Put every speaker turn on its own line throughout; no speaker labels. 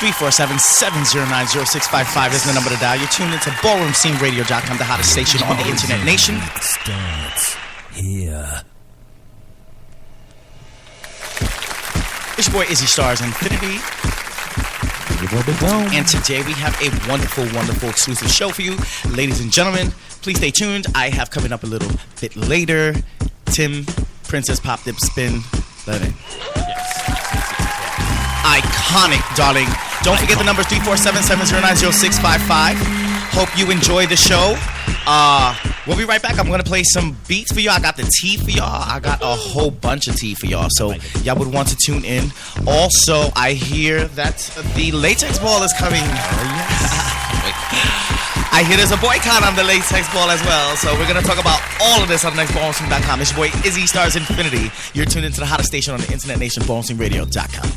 347-709-0655 is the number to dial. You're tuned into BallroomSceneRadio.com, the hottest station on the internet nation.
Starts here.
It's your boy Izzy Stars Infinity. And today we have a wonderful, wonderful exclusive show for you. Ladies and gentlemen, please stay tuned. I have coming up a little bit later, Tim, Princess Pop Dip Spin. Let it. Iconic, darling. Don't forget the number 347-709-0655. Hope you enjoy the show. We'll be right back. I'm going to play some beats for y'all. I got the tea for y'all. I got a whole bunch of tea for y'all. So y'all would want to tune in. Also, I hear that the latex ball is coming. I hear there's a boycott on the latex ball as well. So we're going to talk about all of this on the next BallroomScene.com. It's your boy Izzy Stars Infinity. You're tuned into the hottest station on the internet nation, BallroomSceneRadio.com.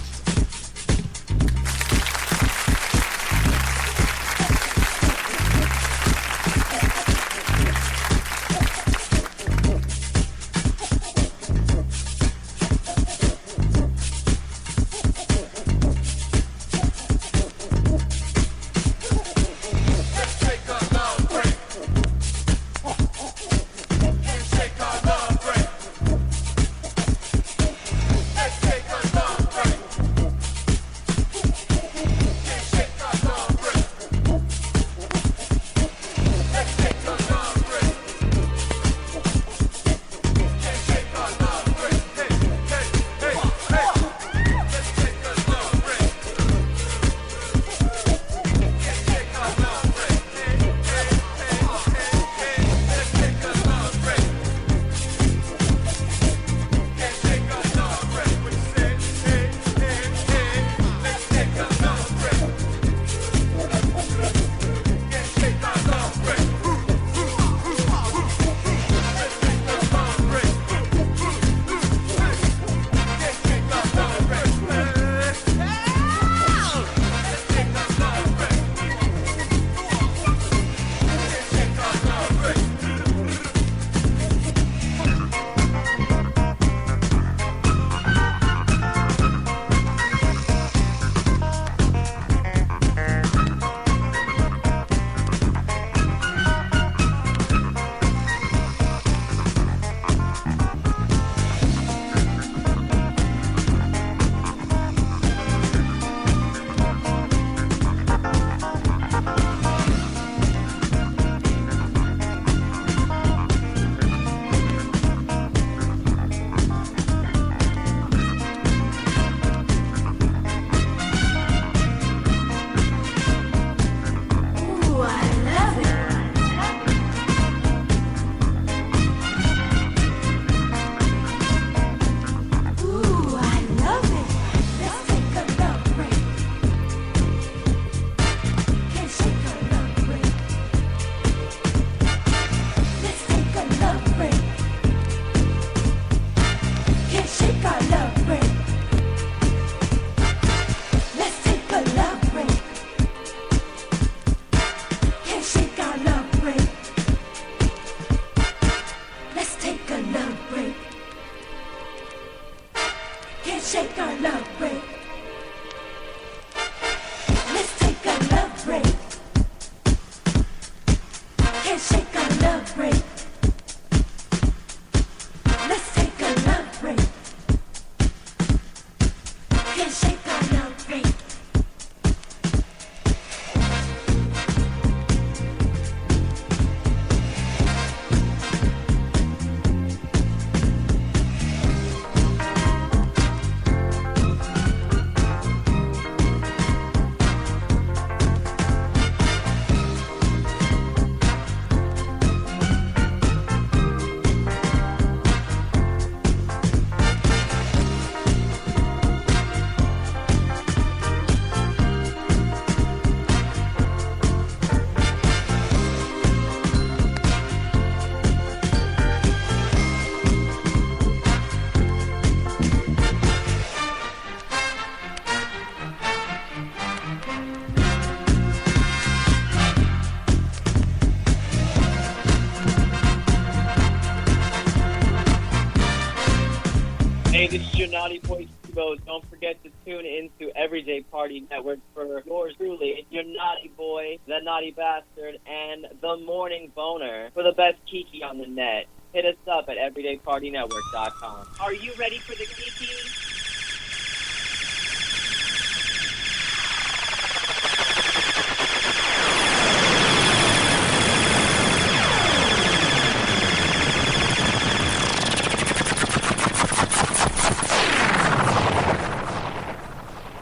Hey, this is your naughty boy Rainbow. Don't forget to tune into Everyday Party Network for yours truly, your naughty boy, the naughty bastard, and the morning boner for the best kiki on the net. Hit us up at everydaypartynetwork.com. Are you ready for the kiki?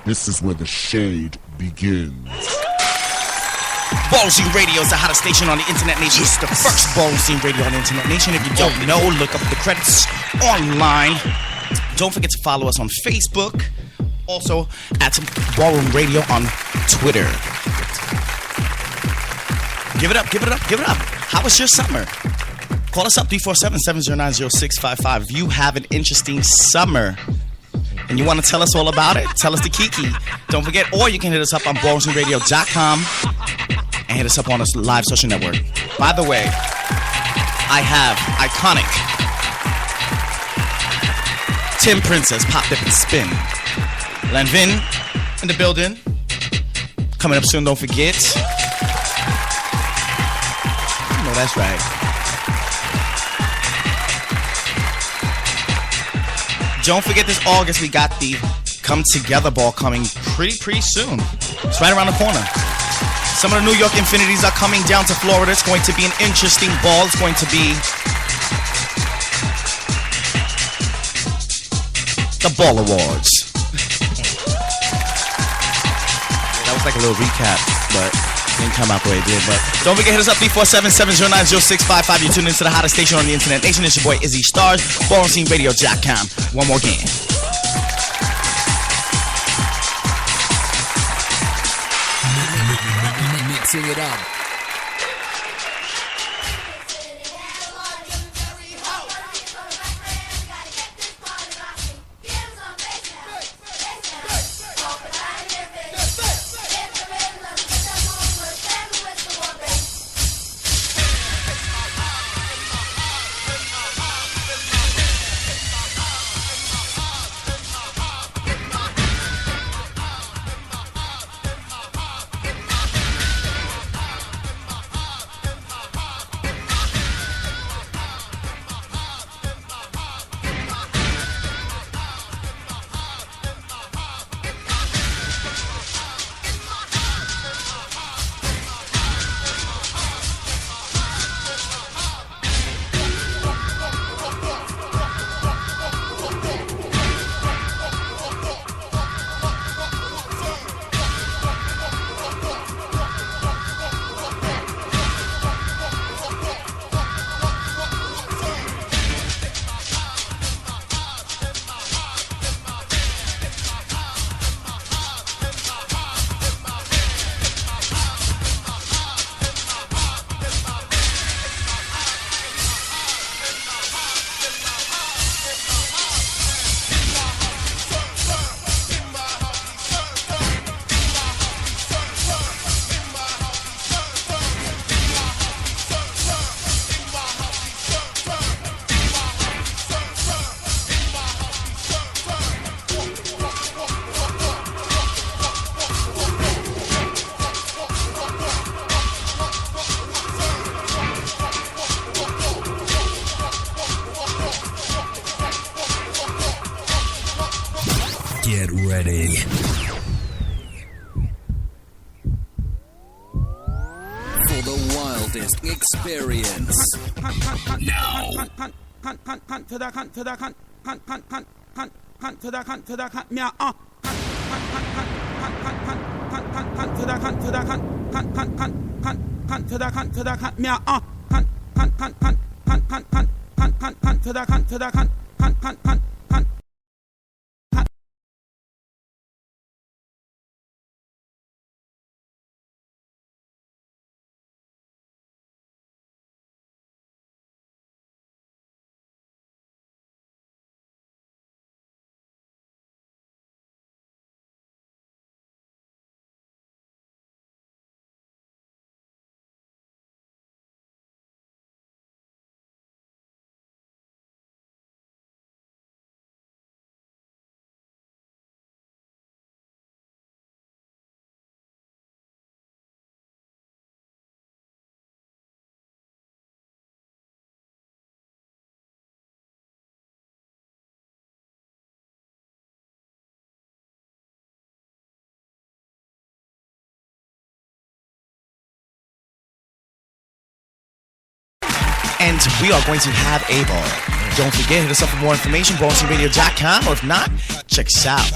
This is where the shade begins.
Ballroom Scene Radio is the hottest station on the Internet Nation. It's the first Ballroom Scene Radio on the Internet Nation. If you don't know, look up the credits online. Don't forget to follow us on Facebook. Also, at Ballroom Radio on Twitter. Give it up, give it up, give it up. How was your summer? Call us up 347-709-0655. If you have an interesting summer and you want to tell us all about it, tell us the kiki. Don't forget, or you can hit us up on ballroomradio.com and hit us up on a live social network. By the way, I have iconic Tim Princess, Pop, Dip, and Spin. Lanvin in the building. Coming up soon, don't forget. No, that's right. Don't forget this August, we got the Come Together Ball coming pretty soon. It's right around the corner. Some of the New York Infinities are coming down to Florida. It's going to be an interesting ball. It's going to be the Ball Awards. That was like a little recap, but it didn't come out the way it did. But don't forget, hit us up 347-709-0655. You're tuned into the hottest station on the Internet Nation. It's your boy Izzy Stars, BallroomSceneRadio.com. One more game.
Mixing it up. Get ready for the wildest experience. Now.
and we are going to have a ball. Don't forget, hit us up for more information, ballsradio.com, or if not, check us out.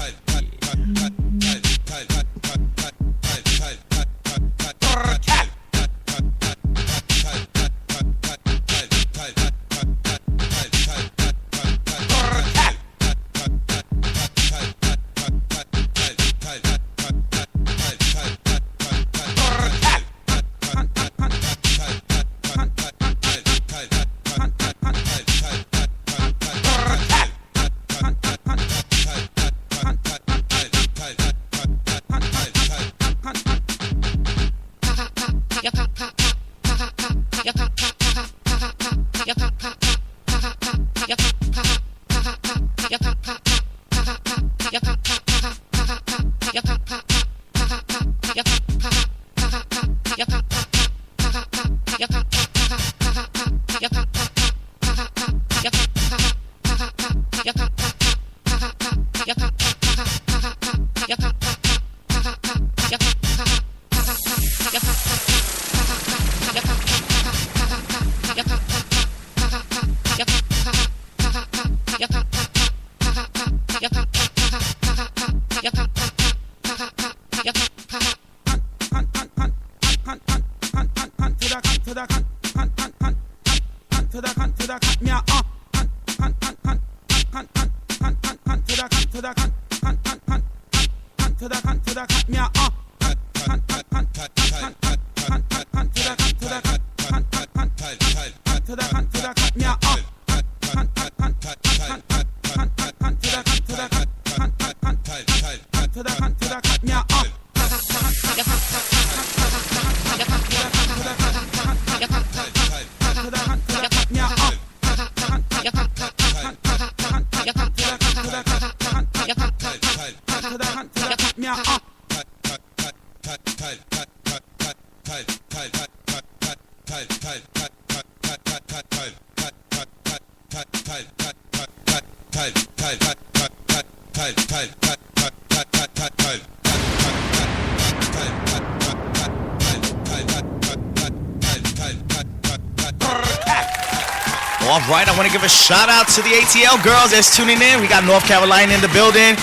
All right, I want to give a shout out to the ATL girls that's tuning in. We got North Carolina in the building.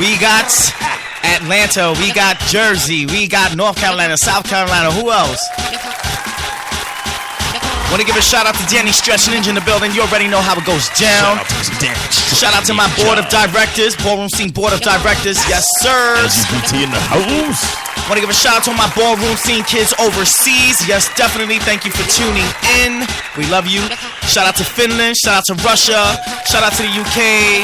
We got Atlanta. We got Jersey. We got North Carolina, South Carolina. Who else? Want to give a shout out to Danny Stretch Ninja in the building. You already know how it goes down. Shout out to my board of directors, Ballroom Scene Board of Directors. Yes, sir.
LGBT in the house.
Want to give a shout out to my Ballroom Scene kids overseas. Yes, definitely. Thank you for tuning in. We love you. Shout out to Finland. Shout out to Russia. Shout out to the UK.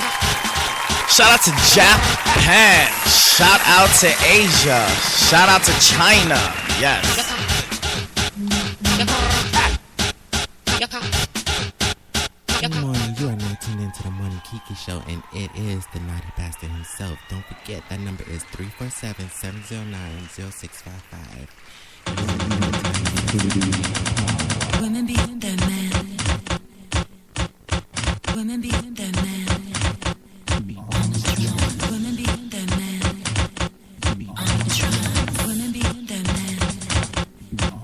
Shout out to Japan. Shout out to Asia. Shout out to China. Yes.
Good morning, you are now tuned into the Morning Kiki Show, and it is the Naughty Bastard himself. Don't forget, that number is 347-709-0655.
Women be their man. Women be their man. On the throne. Women be their man. On the throne. Women be their man.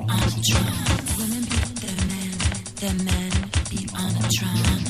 On the throne. Women be their man. Their man be on the throne.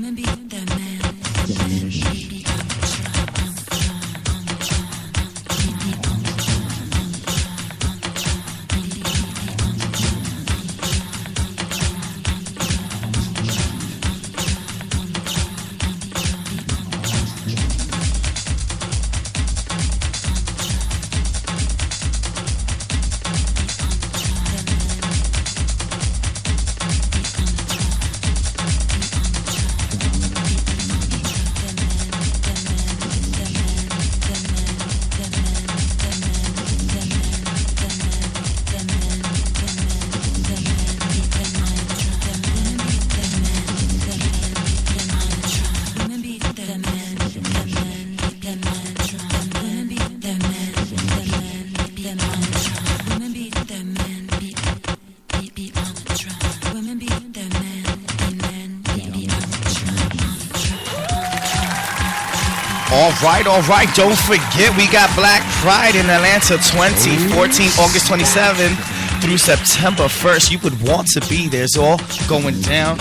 Women be the man. Baby, I'm the
All right. Don't forget, we got Black Pride in Atlanta 2014, August 27th through September 1st. You would want to be there. It's all going down.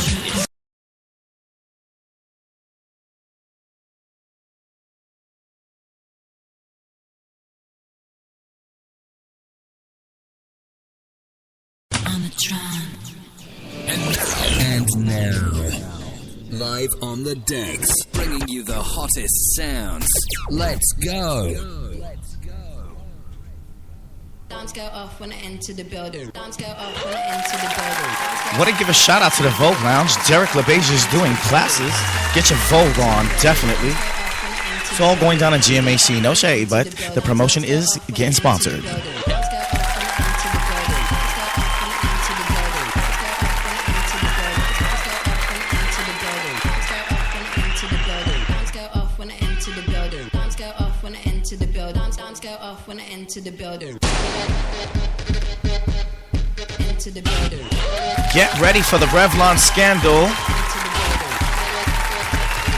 And now, live on the decks, bringing you the hottest sounds. Let's go.
Dance go off when I enter the building. Dance go off when I enter the building.
Want to give a shout out to the Vogue Lounge. Derek LeBeige is doing classes. Get your Vogue on, definitely. It's all going down at GMAC. No shade, but the promotion is getting sponsored.
When I enter the building. Into the building.
Get ready for the Revlon scandal.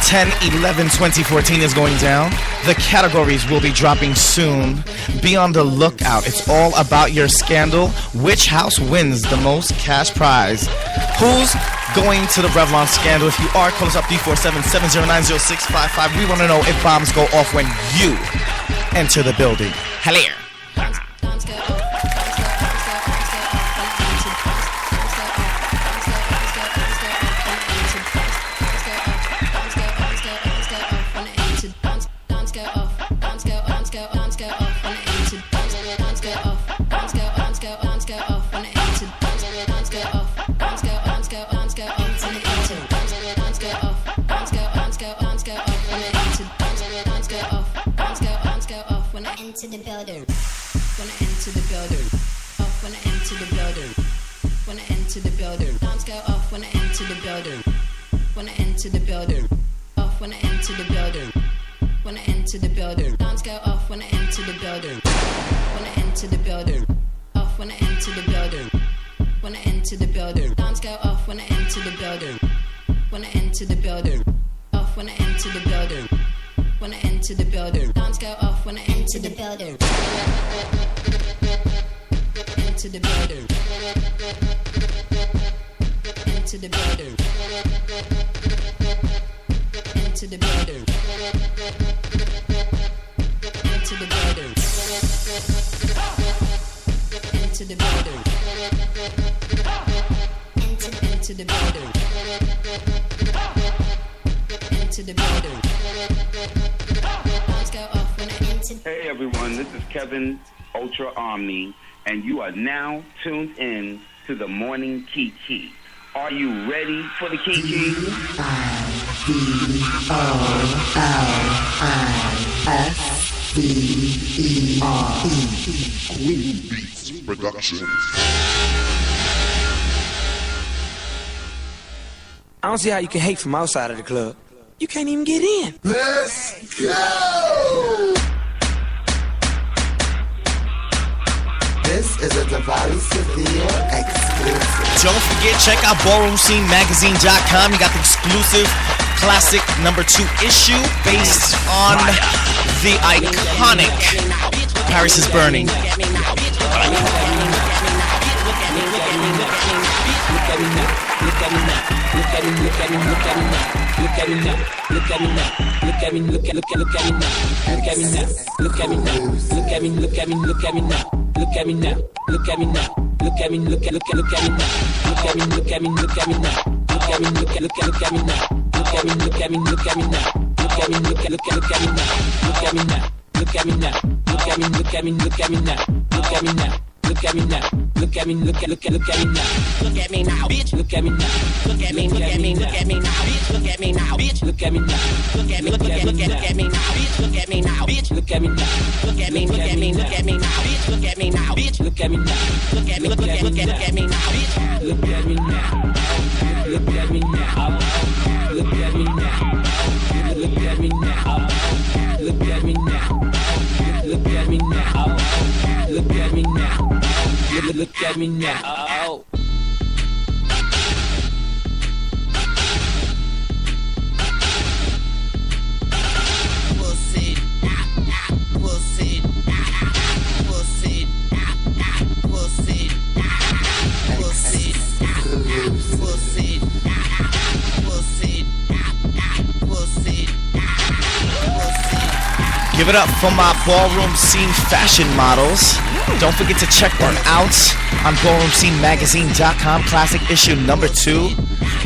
10/11/2014 is going down. The categories will be dropping soon. Be on the lookout. It's all about your scandal. Which house wins the most cash prize? Who's going to the Revlon scandal? If you are, call us up 347-709-0655. We want to know if bombs go off when you enter the building. Hello.
Into the building. When I enter the building. Off when I enter the building. When I enter the building. Dance go off when I enter the building. When I enter the building. Off when I enter the building. When I enter the building. Dance go off when I enter the building. When I enter the building. Off when I enter the building. When I enter the building. Dance go off when I enter the building. When I enter the building. Off when I enter the building. When I enter the building. Dance go off when I enter the building. Into the building. Into the building. Into the building. Into the building. Into the building. Into the building. Into the building.
Hey everyone, this is Kevin Ultra Omni, and you are now tuned in to the Morning Kiki. Are you ready for the Kiki?
IDOLISBER. Queen Beats Productions.
I don't see how you can hate from outside of the club. You can't even get in.
Let's go! This is a Device Severe exclusive.
Don't forget, check out BallroomSceneMagazine.com. You got the exclusive classic #2 issue based on the iconic Paris is Burning. Give it up for my ballroom scene fashion models. Don't forget to check them out on ballroomscenemagazine.com. Classic issue number 2,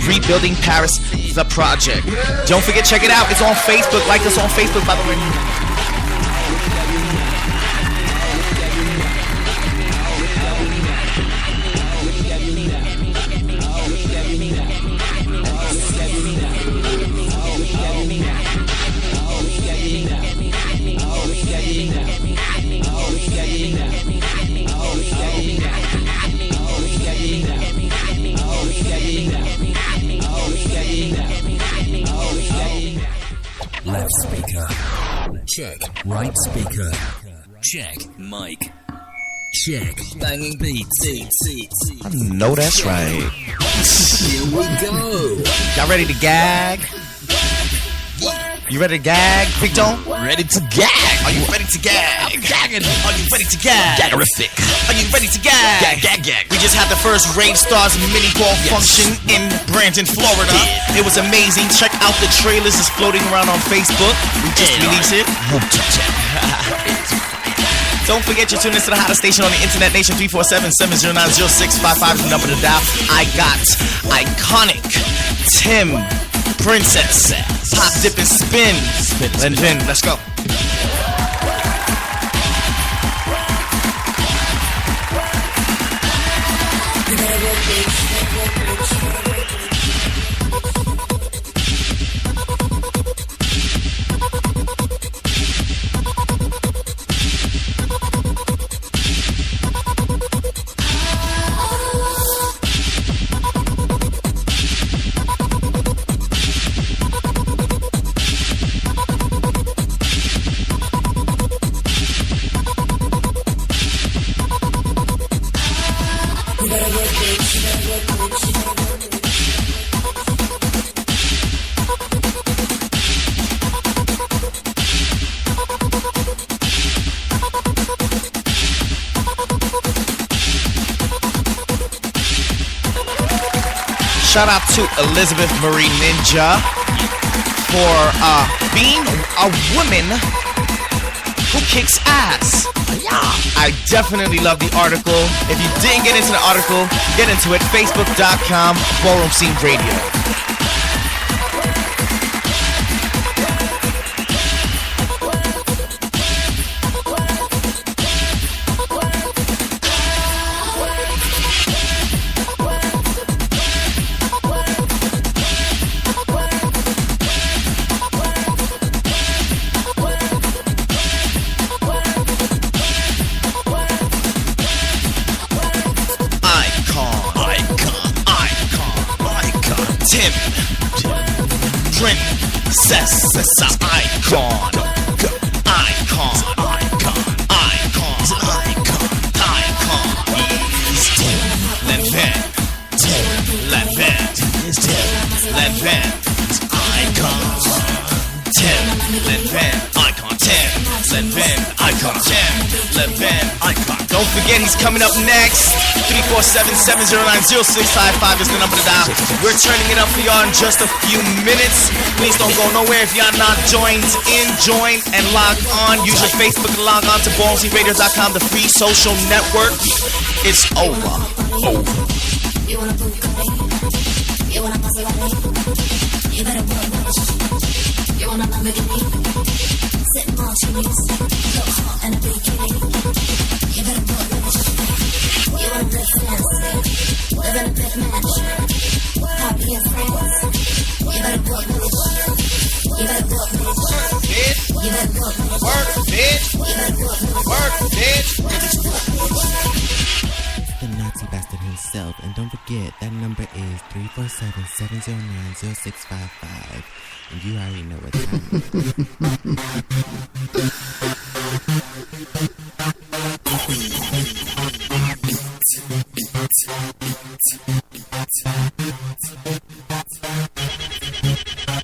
Rebuilding Paris, the project. Don't forget, check it out. It's on Facebook. Like us on Facebook, by the way.
Left speaker. Check. Right speaker. Check. Mic. Check. Banging beats.
I know that's right.
Here we go.
Y'all ready to gag? You ready to gag, Victor?
Ready to gag.
Are you ready to gag?
I'm gagging.
Are you ready to gag?
Gaggerific.
Are you ready to gag?
Gag.
We just had the first Rave Stars mini ball function in Brandon, Florida. It was amazing. Check out the trailers. It's floating around on Facebook. We just released it. Don't forget you're tuned into the hottest station on the internet, Nation 347-709-0655 is the number to dial. I got iconic Tim Princess Pop Dip and Spin. And then let's go. Shout out to Elizabeth Marie Ninja for being a woman who kicks ass. Yeah. I definitely love the article. If you didn't get into the article, get into it. Facebook.com, Ballroom Scene Radio. Princess, icon. He's Tim. Levin. He's Tim. Levin. Icon. Tim. Levin. Icon. Tim. Levin. Icon. Tim. Levin. Icon. Don't forget, he's coming up next. 347-709-0655 is the number to dial. We're turning it up for y'all in just a few minutes. Please don't go nowhere. If y'all not joined in, join and log on. Use your Facebook to log on to ballsradio.com, the free social network. It's over.
You wanna book you wanna Maserati, you better work with you wanna Lamborghini, sit martinis, look hot in a bikini, you better work with you wanna live fancy, live in a big mansion, happy and friends, you better work with you better work with you better work with
work, bitch,
you better
work, bitch.
The Nazi bastard himself. And don't forget, that number is 347-709-0655. And you already know what time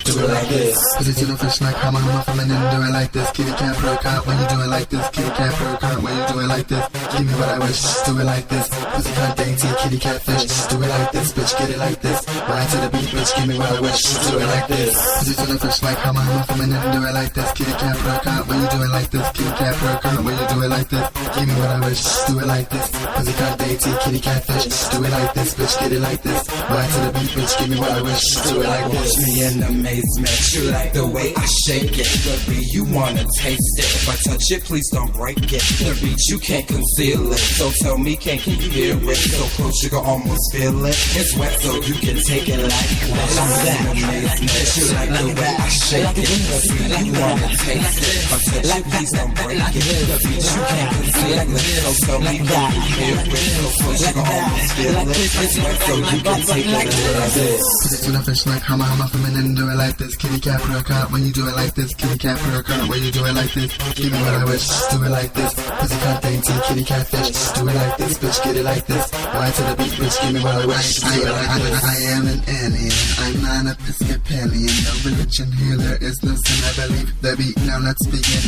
Do it like this. Position of fish like I'm feminine. Do it like this. Kitty cat pro cop when you do it like this. Kitty cat pro cop when you do it like this. Give me what I wish. Do it like this. Pussy cat dainty. Kitty cat fish. Do it like this, bitch. Get it like this. Ride to the beat, bitch. Give me what I wish. Do it like this. Position of fish like I'm feminine. Do it like this. Kitty cat pro cop when you do it like this. Kitty cat pro cop when you do it like this. Give me what I wish. Do it like this. Pussy cat dainty. Kitty cat fish. Do it like this, bitch. Get it like this. Ride to the beat, bitch. Give me what I wish. Do it like this.
Me in amazement, you like the way I shake it. The beat, you wanna taste it. If I touch it, please don't break it. The beat, you can't conceal it. So tell me, can you hear it? So close, you can almost feel it. It's wet, so you can take it like that. Amazement, you like the way I shake it. The beat, you wanna taste it. If I touch it, please don't break it. The beat, you can't conceal it. So tell me, can you hear it? So close, you can almost feel it. It's wet, so you can take it like this.
Position of fish like I'm feminine. Do it like this. Kitty cat pro cop when you do it like this. Kitty cat pro cop when you do it like this. Give me what I wish. Do it like this. Pussy cat dainty. Kitty cat fish. Do it like this, bitch. Get it like this. Ride to the beat, bitch. Give me what I wish. Do it like this. I am an alien. I'm not a Episcopalian. No religion here. There is no sin. I believe the beat. Now let's begin.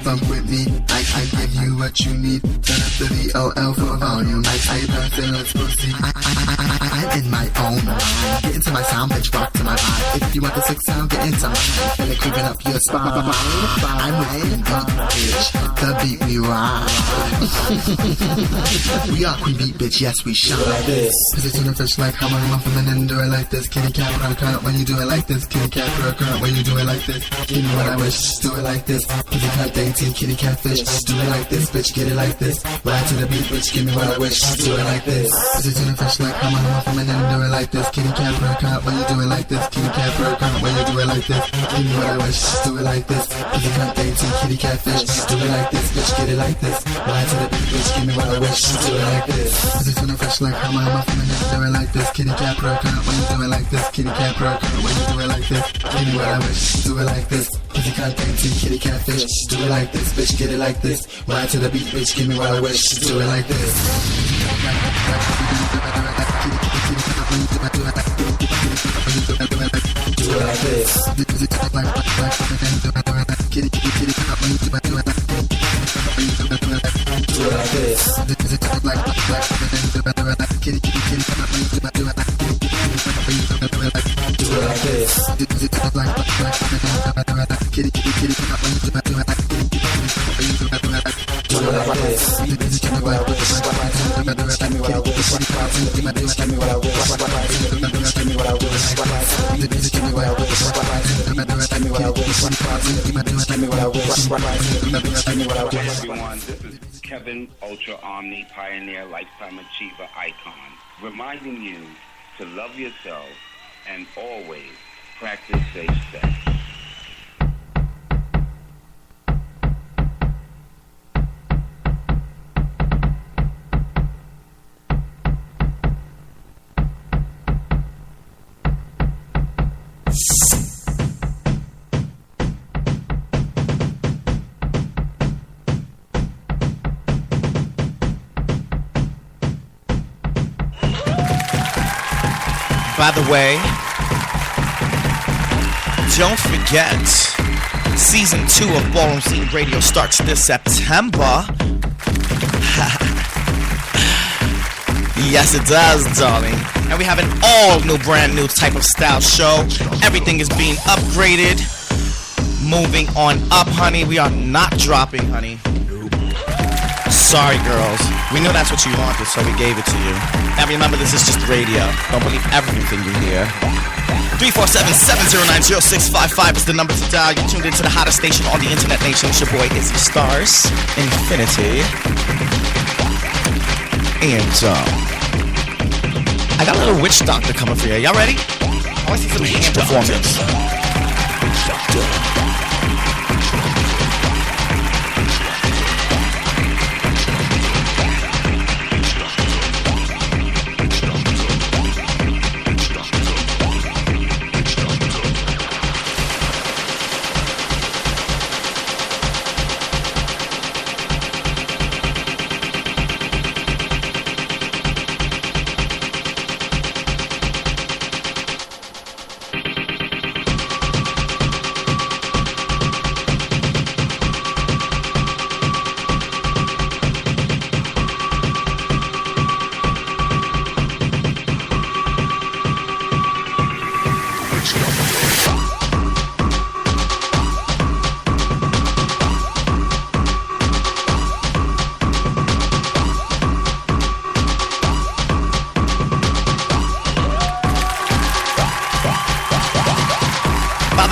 Funk with me. I give you what you need. Turn up the VOL for volume. I pass and let's proceed. I'm in my own mind. Get into my sound, bitch. Rock to my vibe. If you want the sick sound, get into mine. Feel it creeping up your spine. I'm with the bitch. The beat we ride. We are queen beat, bitch. Yes, we shine. Like this. Position of fish like I'm feminine. Do it like this. Kitty cat pro cop when you do it like this. Kitty cat pro cop when you do it like this. Give me what I wish. Do it like this. Pussy cat dainty. Kitty cat fish. Do it like this, bitch. Get it like this. Ride to the beat, bitch. Give me what I wish. Do it like this. Position of fish like I'm feminine. Do it like this. Kitty cat pro cop when you do it like this. Kitty cat pro cop when you do it like this. Give me what I wish. Do it like this. Pussy cat dainty. Kitty cat fish. Do it like this, bitch. Get it like this. Ride to the beat, bitch. Give me what I wish. Do it like this. Position of fish like I'm feminine. Do it like this. Kitty cat pro cop when you do it like this. Kitty cat pro cop when you do it like this. Give me what I wish. Do it like this. Pussy cat dainty. Kitty cat fish. Do it like this, bitch. Get it like this. Ride to the beat, bitch. Give me what I wish. Do it like this. Do it like this. Kitty cat when you do it like this. Do it like this. Kitty cat when you do it like this. Kitty cat when you do it like this. Do it like this. Kitty cat when you do it like this. Give me what I wish. Give me what I wish. Give me what I wish. Give me what I wish. Give me what I wish. Give me what I wish. Give me what I wish.
Hey everyone, this is Kevin, Ultra Omni, Pioneer, Lifetime Achiever, Icon, reminding you to love yourself and always practice safe sex.
By the way, don't forget, Season 2 of Ballroom Scene Radio starts this September. Yes, it does, darling. And we have an all-new, brand-new type of style show. Everything is being upgraded. Moving on up, honey. We are not dropping, honey. Sorry, girls. We knew that's what you wanted, so we gave it to you. And remember, this is just radio. Don't believe everything you hear. 347-709-0655 is the number to dial. You're tuned into the hottest station on the internet nation. It's your boy, Izzy Stars Infinity. And, I got a little witch doctor coming for you. Y'all ready? I want to see some hand performance. Witch doctor.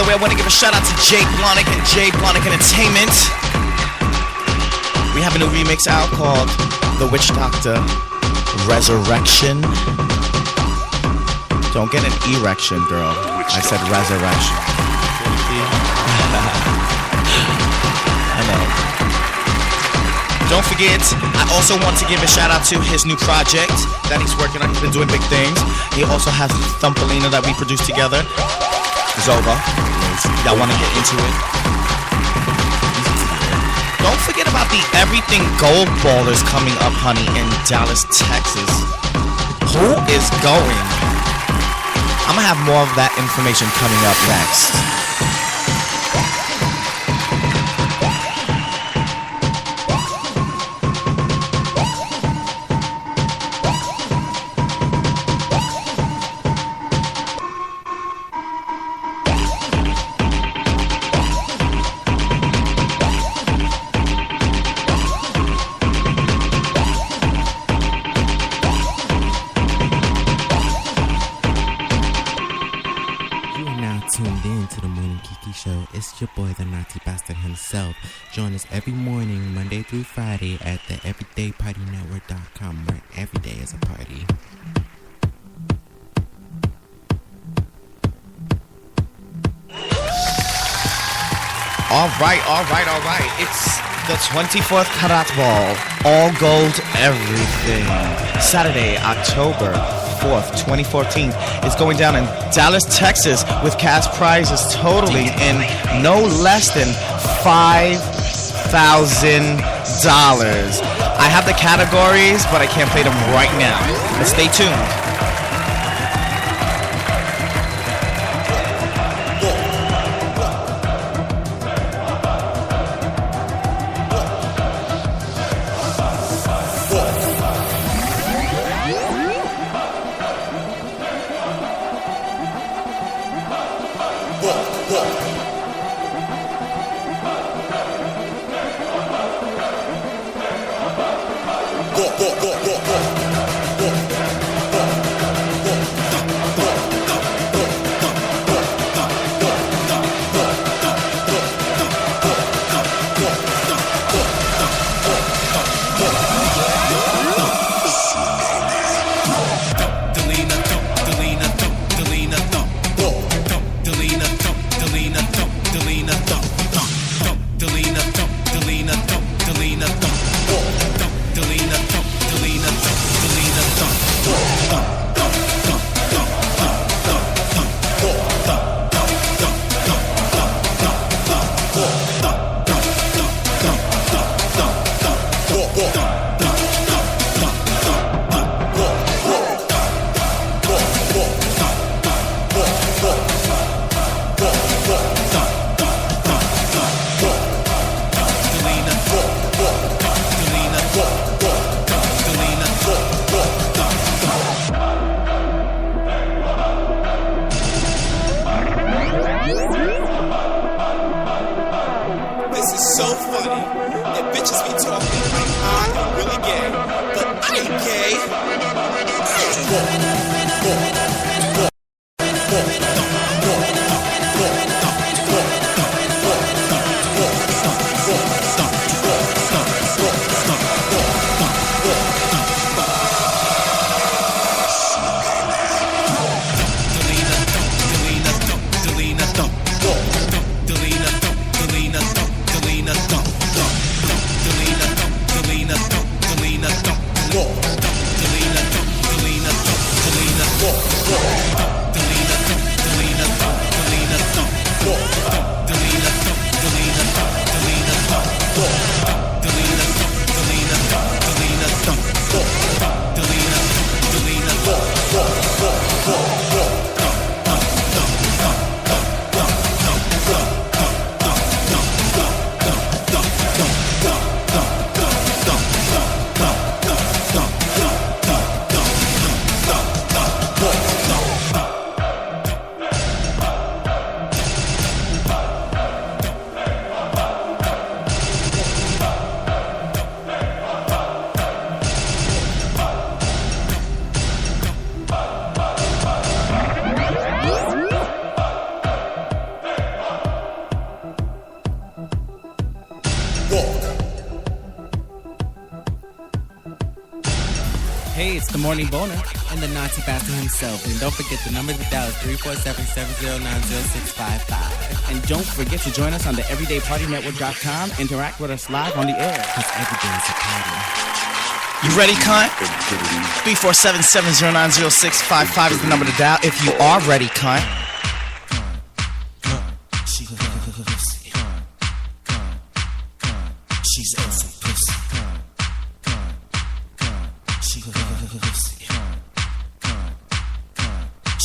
I want to give a shout out to Jay Blonick and Jay Blonick Entertainment. We have a new remix out called The Witch Doctor Resurrection. Don't get an erection, girl. I said resurrection. I know. Don't forget, I also want to give a shout out to his new project that he's working on. He's been doing big things. He also has Thumpalina that we produced together. It's over. Y'all want to get into it? Don't forget about the Everything Gold Ballers coming up, honey, in Dallas, Texas. Who is going? I'm going to have more of that information coming up next.
It's your boy, the Naughty Bastard himself. Join us every morning, Monday through Friday, at the everydaypartynetwork.com, where every day is a party.
All right. It's the 24th Karat Ball. All gold, everything. Saturday, October 4th, 2014 is going down in Dallas, Texas, with cash prizes totaling in no less than $5,000. I have the categories, but I can't play them right now. But stay tuned.
so funny that bitches be talking like I'm really gay, but I ain't gay.
Hey, it's the Morning Boner and the Naughty Bastard himself. And don't forget the number to dial is 347-709-0655.
And don't forget to join us on the everydaypartynetwork.com. Interact with us live on the air.
Because every day is a party.
You ready, cunt? 347-709-0655 is the number to dial if you are ready, cunt.
She's also pussy.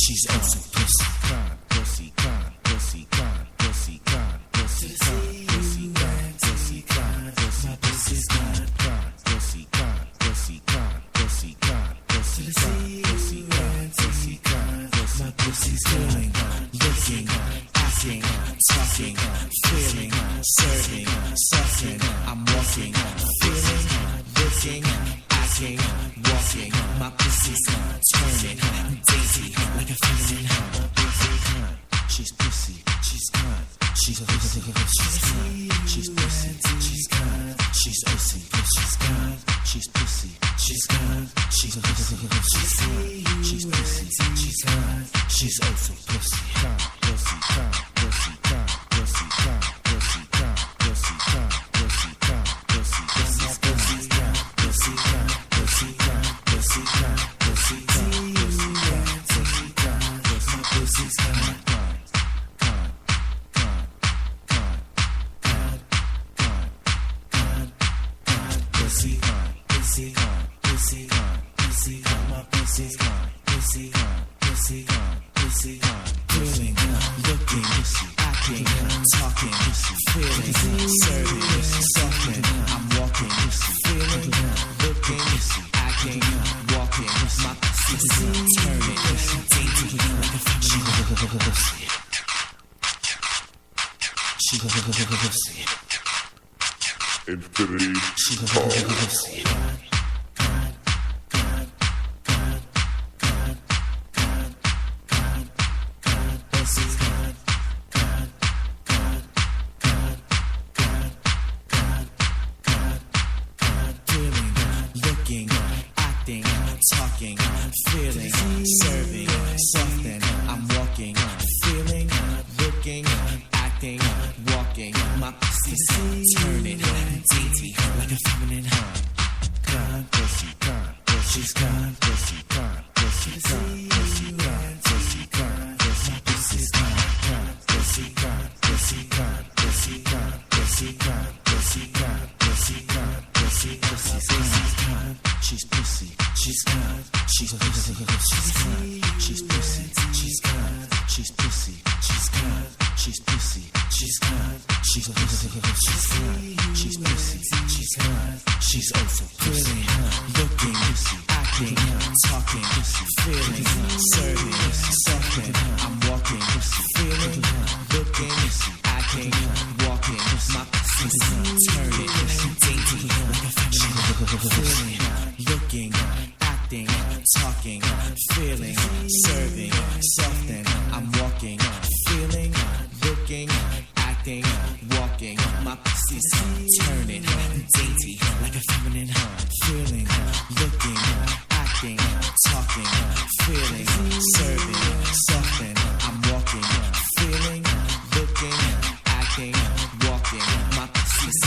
She's also pussy. Pussy, pussy, pussy, pussy, pussy, pussy, pussy, pussy, pussy's gone. Pussy, pussy, pussy, pussy, pussy, pussy, my pussy's going, looking, acting, talking, feeling, serving, sucking. I'm walking, feeling, looking, acting, walking. My pussy's turning, daisy, like a feminine. She's pussy, she's gone. She's a pussy, she's gone. She's pussy, she's gone. She's pussy, she's gone. She's pussy, she's gone. She's a pussy, she's gone. She's pussy, she's gone. She's also pussy, pussy, pussy, pussy, pussy, pussy, pussy, pussy, pussy's gone. Pussy, pussy, pussy, pussy, pussy's gone. Pussy, pussy, pussy, pussy, my pussy's gone. Pussy, pussy, pussy, feeling, looking, acting, talking, feeling, serving, sucking. I'm walking, feeling, looking, acting, walking. My pussy's turning, dainty, like a pussy. She pussy.
Infinity
She
Call.
pussy. Looking, acting, talking, feeling, serving, something. I'm walking, feeling, looking, acting, walking. My pussy's turning, dainty, like a feminine. Gone, pussy, gone, pussy's gone, pussy, gone, pussy, gone, pussy, gone, pussy, gone, my pussy's gone, pussy, gone, pussy, gone, pussy, gone, pussy, gone, pussy, gone, pussy, gone, pussy, pussy's gone. She's pussy, she's gone. She's pussy, she's gone. She's pussy, she's gone. She's pussy, she's gone. She's pussy, she's gone. She's pussy, she's gone. She's pussy, she's gone. She's also pussy, looking, acting, talking, feeling, serving, sucking. I'm walking, feeling, looking, acting, walking. My pussy's acting, walking, my pussy's turning dainty like a feminine feeling, looking, acting, talking, feeling, serving, something. I'm walking, feeling, looking, acting, walking, my pussy's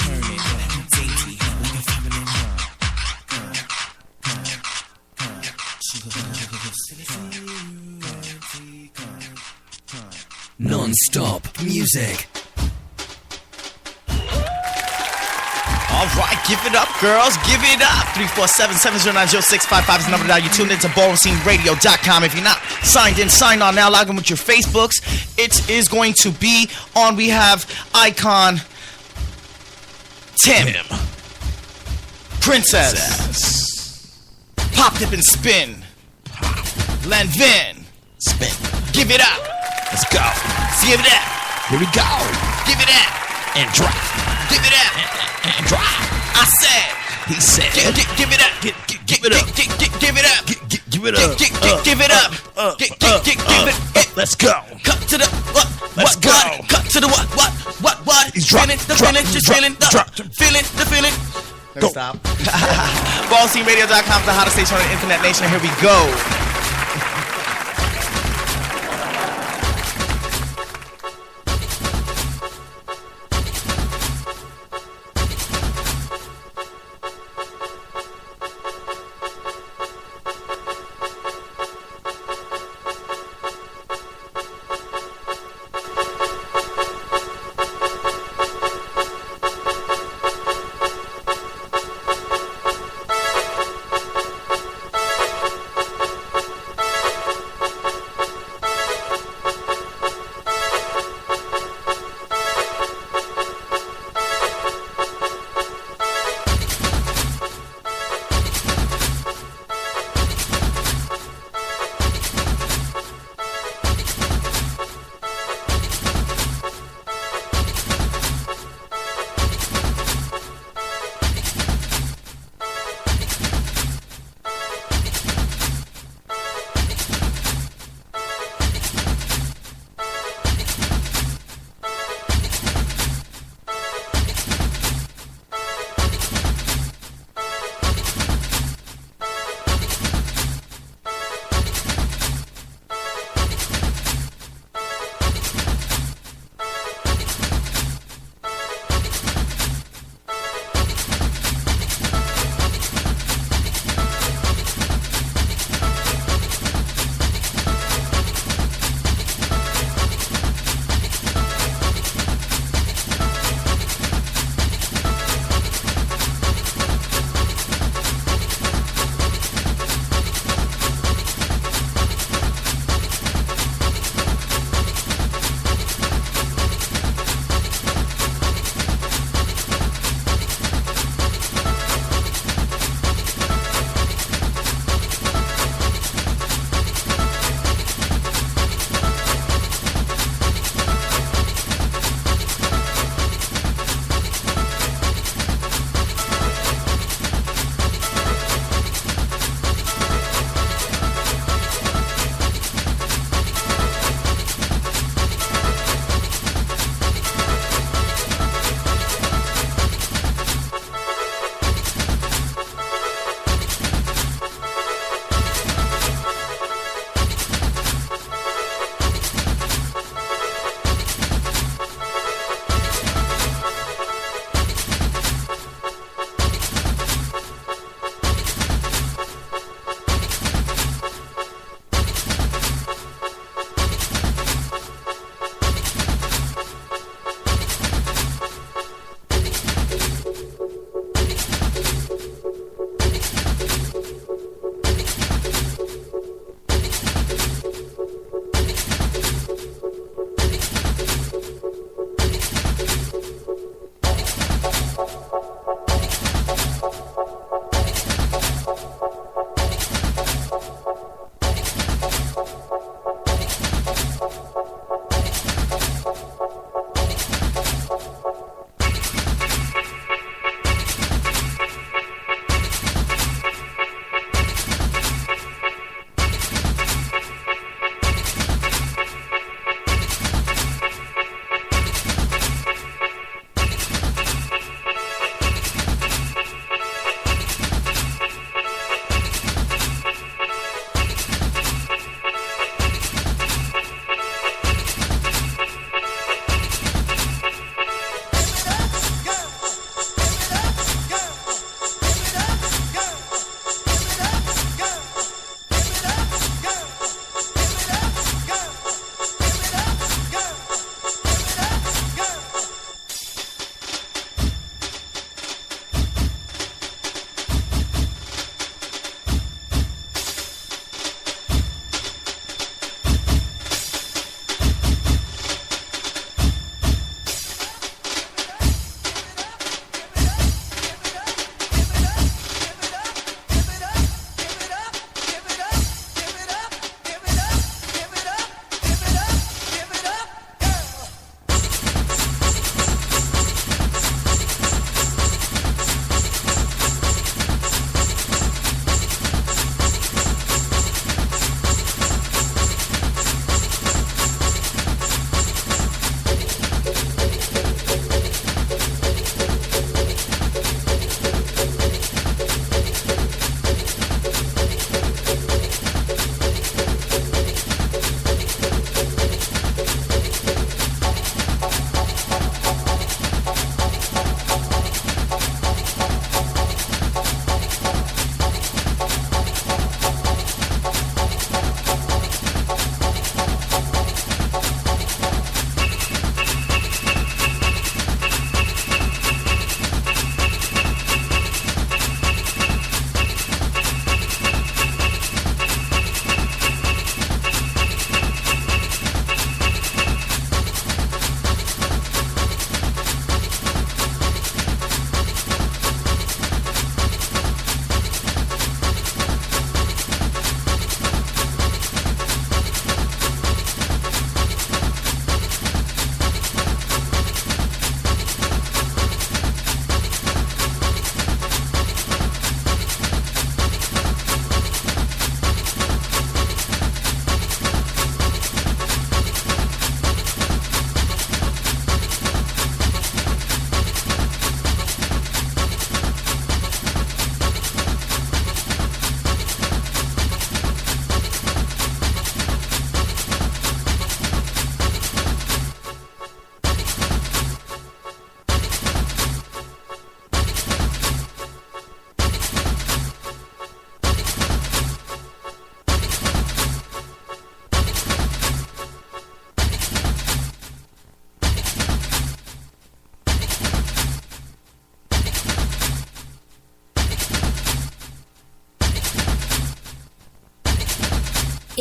turning dainty like a feminine
Non-stop music.
All right, give it up, girls. Give it up. 347-709-0655 is the number to dial. You tuned into BallroomSceneRadio.com. If you're not signed in, sign on now. Log in with your Facebooks. It is going to be on. We have Icon, Tim, Princess, Pop, Dip, and Spin, Len Vin,
Spin.
Give it up.
Let's go.
Give it up.
Here we go.
Give it up.
And drop.
Give it up.
And drop.
I said.
He said.
Give it up. Give it up. Give it up.
Give it up.
Give it up. Give it.
Let's go.
Cut to the what?
Let's go.
Cut to the what?
He's
feeling the feeling, just feeling the feeling. Let me stop. BallroomSceneRadio.com is the hottest station on the internet nation. Here we go.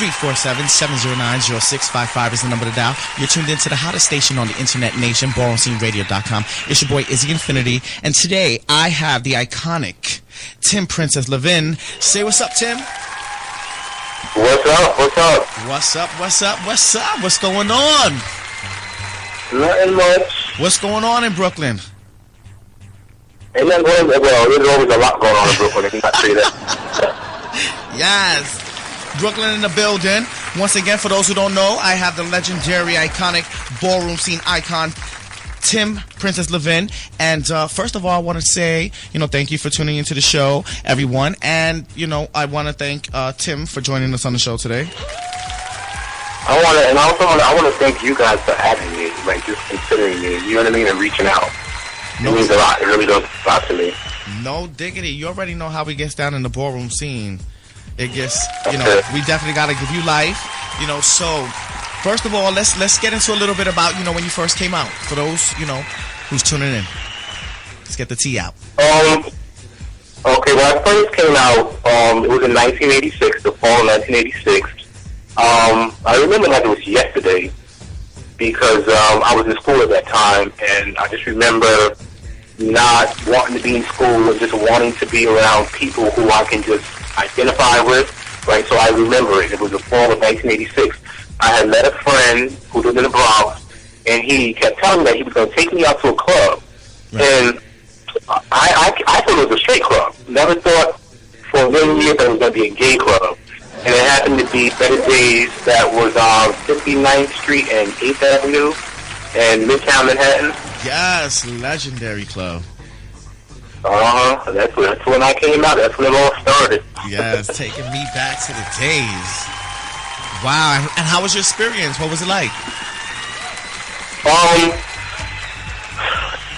347-709-0655 is the number to dial. You're tuned into the hottest station on the internet nation, ballroomsceneradio.com. It's your boy, Izzy Infinity. And today, I have the iconic Tim Princess Levin. Say what's up, Tim.
What's up? What's up?
What's up? What's up? What's up? What's going on?
Nothing much.
What's going on in Brooklyn?
Ain't nothing going on. Well, there's always a lot going on in Brooklyn, if you not say that.
Yes. Brooklyn in the building. Once again, for those who don't know, I have the legendary, iconic ballroom scene icon, Tim Princess Levin. And first of all, I want to say, thank you for tuning into the show, everyone. And, I want to thank Tim for joining us on the show today.
I want to thank you guys for having me, like just considering me, you know what I mean, and reaching out. It means a lot. It really does a lot to me.
No diggity. You already know how it gets down in the ballroom scene. It gets, we definitely got to give you life, so first of all, let's get into a little bit about, when you first came out, for those, who's tuning in. Let's get the tea out.
Okay, when I first came out, it was in 1986, the fall of 1986. I remember like it was yesterday because I was in school at that time, and I just remember not wanting to be in school and just wanting to be around people who I can just identify with, right? So I remember it. It was the fall of 1986. I had met a friend who lived in the Bronx, and he kept telling me that he was going to take me out to a club. Right. And I thought it was a straight club. Never thought for a million years that it was going to be a gay club. And it happened to be Better Days that was on 59th Street and 8th Avenue in Midtown Manhattan.
Yes, legendary club.
That's when I came out. That's when it all started.
Yes, taking me back to the days. Wow, and how was your experience? What was it like?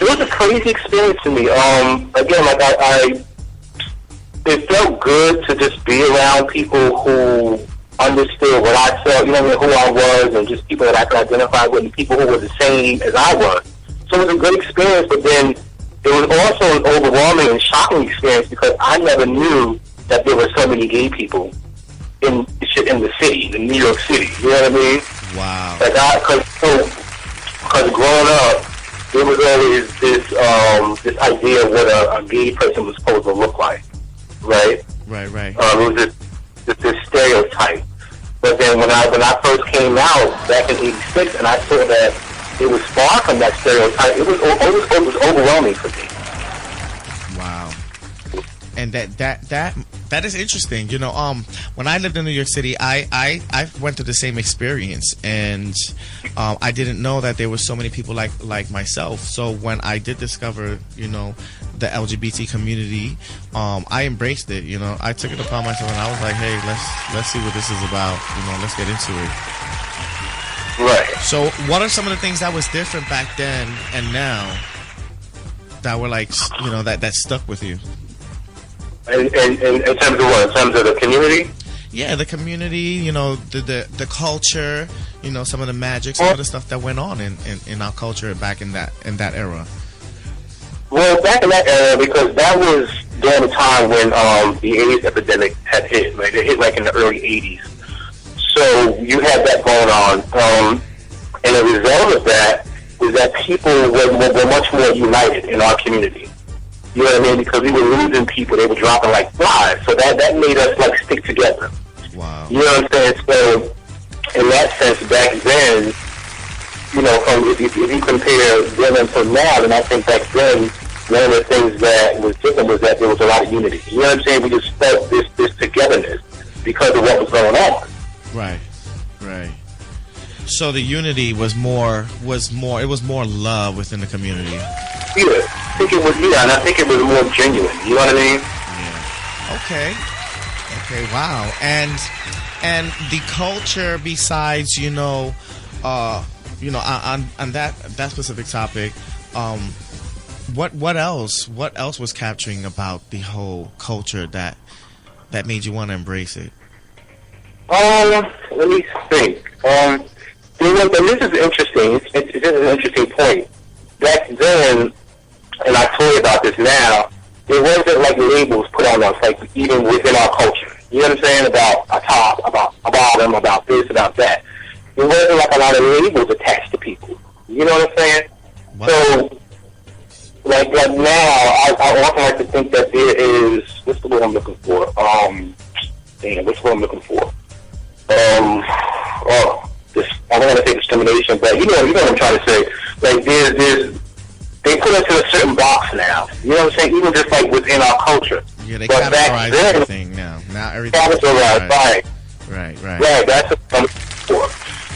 It was a crazy experience to me. Again, like it felt good to just be around people who understood what I felt, who I was, and just people that I could identify with, and people who were the same as I was. So it was a good experience, but then it was also an overwhelming and shocking experience because I never knew that there were so many gay people in the city, in New York City. You know what I mean?
Wow.
Because growing up, there was always this idea of what a gay person was supposed to look like, right?
Right.
It was this stereotype. But then when I first came out back in '86, and I saw that it was far from that stereotype, it was overwhelming for me.
Wow. And that is interesting. When I lived in New York City, I went through the same experience, and I didn't know that there were so many people like myself. So when I did discover, the LGBT community, I embraced it. I took it upon myself, and I was like, hey, let's see what this is about. Let's get into it.
Right.
So what are some of the things that was different back then and now that were like, that stuck with you?
In terms of what? In terms of the community?
Yeah, the community, the culture, some of the magic, some of the stuff that went on in our culture back in that era.
Well, back in that era, because that was during the time when the AIDS epidemic had hit, right? It hit like in the early 80s. So you had that going on. And the result of that was that people were much more united in our community. You know what I mean? Because we were losing people. They were dropping like flies. So that made us like stick together.
Wow.
You know what I'm saying? So in that sense, back then, if you compare then until now, then I think back then, one of the things that was different was that there was a lot of unity. You know what I'm saying? We just felt this togetherness because of what was going on.
Right. So the unity was more love within the community.
Yeah, I think it was, and I think it was more genuine. You know what I mean?
Yeah. Okay, wow. And the culture besides, on that specific topic, what else was capturing about the whole culture that made you want to embrace it?
Let me think. And this is interesting. It's an interesting point. Back then, and I told you about this now, there wasn't like labels put on us, like even within our culture. You know what I'm saying? About a top, about a bottom, about this, about that. There wasn't like a lot of labels attached to people. You know what I'm saying?
Wow.
So, like now, I often like to think that there is, what's the word I'm looking for? What's the word I'm looking for? I don't want to say discrimination, but you know what I'm trying to say. Like they put us in a certain box now. You know what I'm saying? Even just like within our culture.
Yeah, they
but
categorize everything now. Now everything.
Categorize, right.
Right.
Yeah, that's what I'm looking for.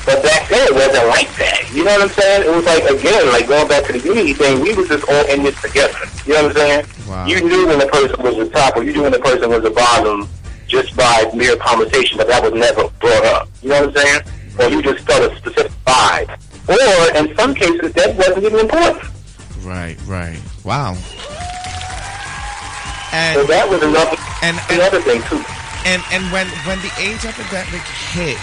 But back then it wasn't like that. You know what I'm saying? It was like, again, like going back to the unity thing, we was just all in this together. You know what I'm saying?
Wow.
You knew when the person was the top or you knew when the person was the bottom just by mere conversation, but that was never brought up. You know what I'm saying? Or you just felt a specific vibe. Or in some cases that wasn't even important.
Right. Wow. And
so that was another thing too.
And when the AIDS epidemic hit,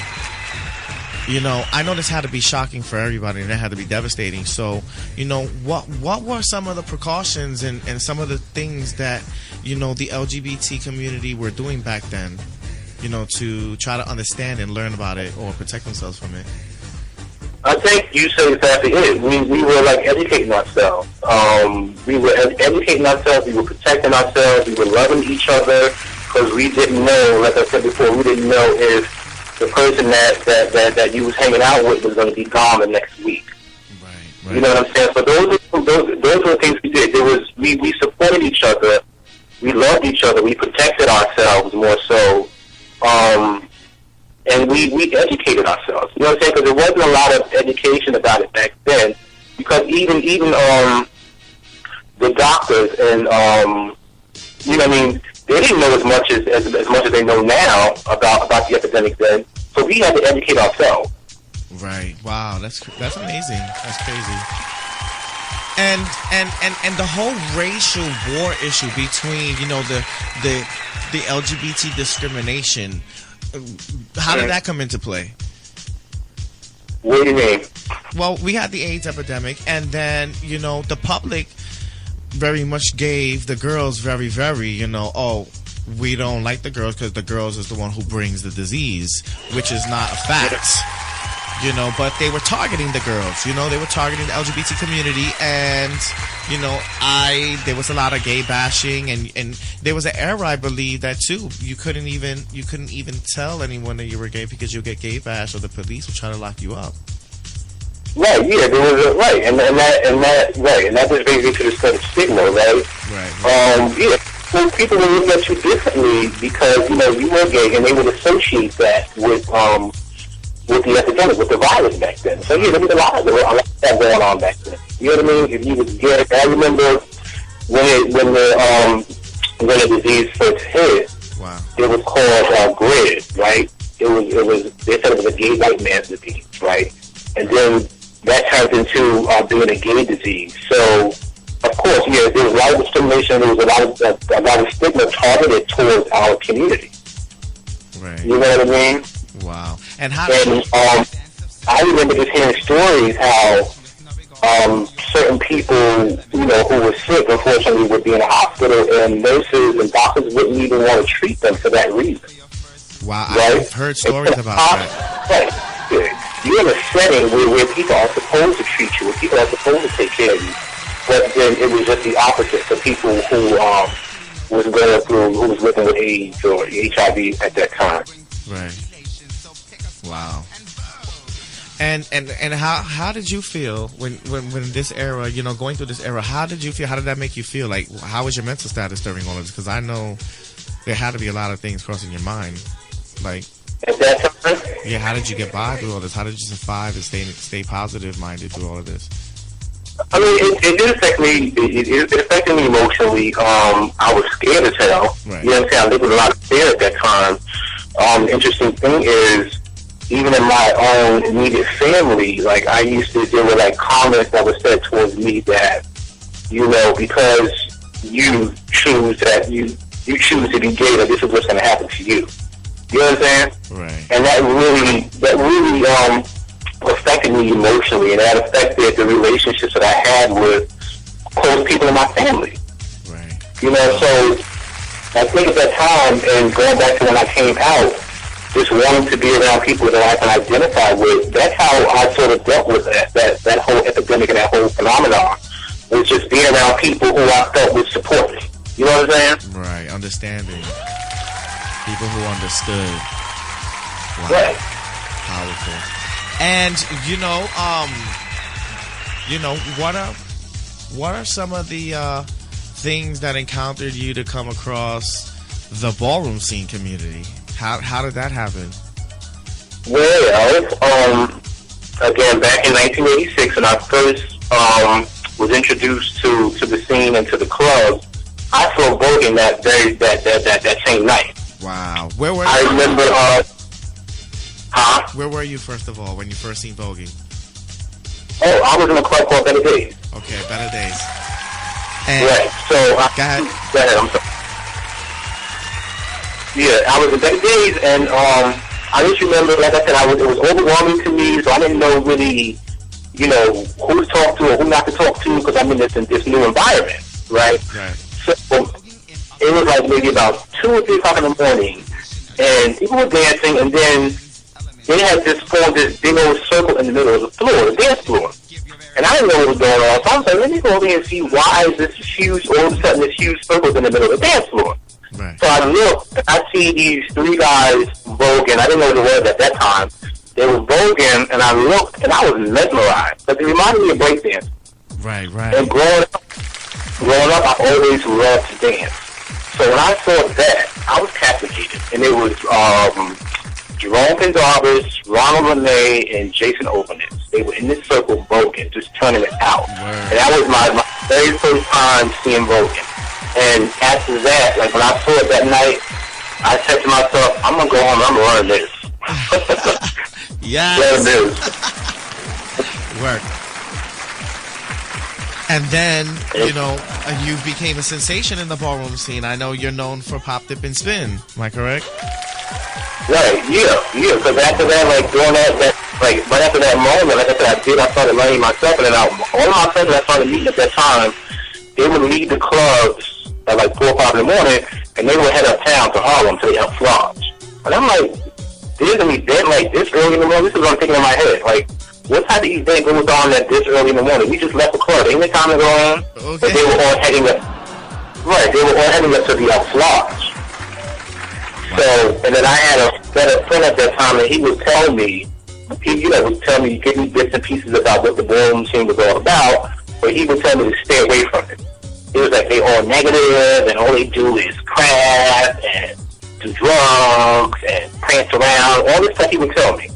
you know, I know this had to be shocking for everybody and it had to be devastating. So, you know, what were some of the precautions and some of the things that, you know, the LGBT community were doing back then, you know, to try to understand and learn about it or protect themselves from it?
I think you said exactly it. We were like educating ourselves. We were educating ourselves. We were protecting ourselves. We were loving each other because we didn't know, like I said before, we didn't know if the person that you was hanging out with was going to be gone the next week. Right. You know what I'm saying? So those were the things we did. We supported each other. We loved each other. We protected ourselves more so. And we educated ourselves. You know what I'm saying? Because there wasn't a lot of education about it back then. Because even the doctors and you know what I mean, they didn't know as much as they know now about the epidemic then. So we had to educate ourselves.
Right. Wow. That's amazing. That's crazy. And the whole racial war issue between, you know, the LGBT discrimination. How did that come into play?
What do you mean?
Well, we had the AIDS epidemic, and then, you know, the public very much gave the girls very, you know, oh, we don't like the girls because the girls is the one who brings the disease, which is not a fact. You know, but they were targeting the girls. You know, they were targeting the LGBT community, and you know, there was a lot of gay bashing, and there was an era, I believe, that too. You couldn't even tell anyone that you were gay because you'll get gay bashed, or the police will try to lock you up.
Right. Yeah. There was right, and that just brings me to the sort of stigma, right?
Right.
Yeah. So people would look at you differently because you know you were gay, and they would associate that with the epidemic, with the virus back then. So yeah, there was a lot of that going on back then. You know what I mean? If you was gay, I remember when the disease first hit.
Wow.
It was called GRID, right? It was they said it was a gay white man's disease, right? And then that turned into being a gay disease. So of course, yeah, there was a lot of discrimination. There was a lot of stigma targeted towards our community.
Right.
You know what I mean?
Wow. And how?
I remember just hearing stories how certain people, you know, who were sick, unfortunately, would be in a hospital, and nurses and doctors wouldn't even want to treat them for that reason.
Wow,
right?
I've heard stories about that.
Right. You're in a setting where people are supposed to treat you, where people are supposed to take care of you, but then it was just the opposite for people who was going through, who was living with AIDS or HIV at that time.
Right. Wow. And how did you feel when this era, you know, going through this era, how did you feel? How did that make you feel? Like, how was your mental status during all of this? Because I know there had to be a lot of things crossing your mind. Like,
at that time?
Yeah, how did you get by through all this? How did you survive and stay positive minded through all of this?
I mean, it did affect me. It affected me emotionally. I was scared as hell.
Right.
You know what I'm saying? I lived with a lot of fear at that time. The interesting thing is, even in my own immediate family, like there were like comments that were said towards me that, you know, because you choose to be gay, that this is what's going to happen to you. You know what I'm saying?
Right.
And that really affected me emotionally, and that affected the relationships that I had with close people in my family.
Right.
You know, so I think at that time, and going back to when I came out, just wanting to be around people that I can identify with, that's how I sort of dealt with that whole epidemic and that whole phenomenon, was just being around people who I felt would support me. You know what I'm saying?
Right, understanding. People who understood. Wow.
Right.
Powerful. And, what are some of the things that encountered you to come across the ballroom scene community? How did that happen?
Well, again, back in 1986, when I first was introduced to the scene and to the club, I saw voguing that same night.
Wow. Where were you?
I remember,
Where were you, first of all, when you first seen voguing?
Oh, I was in a club called Better Days.
Okay, Better Days. And
right, so...
Go ahead.
Go ahead, I'm sorry. Yeah, I was in Better Days, and I just remember, like I said, it was overwhelming to me, so I didn't know really, who to talk to or who not to talk to, because I'm in this new environment, right?
Right.
So it was like maybe about 2 or 3 o'clock in the morning, and people were dancing, and then they had formed this big old circle in the middle of the floor, the dance floor. And I didn't know what was going on, so I was like, let me go over here and see why is this huge, all of a sudden this huge circle in the middle of the dance floor.
Right.
So I looked, I see these 3 guys voguing. I didn't know what it was at that time. They were voguing, and I looked, and I was mesmerized. But it reminded me of breakdance.
Right, right.
And growing up, I always loved to dance. So when I saw that, I was captivated. And it was Jerome Pendarvis, Ronald Renee, and Jason Openness. They were in this circle voguing, just turning it out.
Word.
And that was my very first time seeing voguing. And after that, like when I saw it that night, I said to myself, I'm going to go home and I'm going to learn this.
Yes.
Learn this.
Work. And then, you became a sensation in the ballroom scene. I know you're known for Pop, Dip, and Spin. Am I correct?
Right, yeah. Because after that, like, doing that, right after that moment, like I said, I started learning myself. And then all of my friends that I started meeting at that time, they would leave the clubs at like 4 or 5 in the morning, and they would head uptown to Harlem to the Elks Lodge. And I'm like, there's an event like this early in the morning? This is what I'm thinking in my head. Like, what type of event goes on at this early in the morning? We just left the club. Ain't the time to go on?
Okay.
But they were all heading up. Right, they were all heading up to the Elks Lodge. So, and then I had a friend at that time, and he would tell me, give me bits and pieces about what the ballroom scene was all about, but he would tell me to stay away from it. It was like they all negative, and all they do is crap, and do drugs, and prance around, all this stuff he would tell me,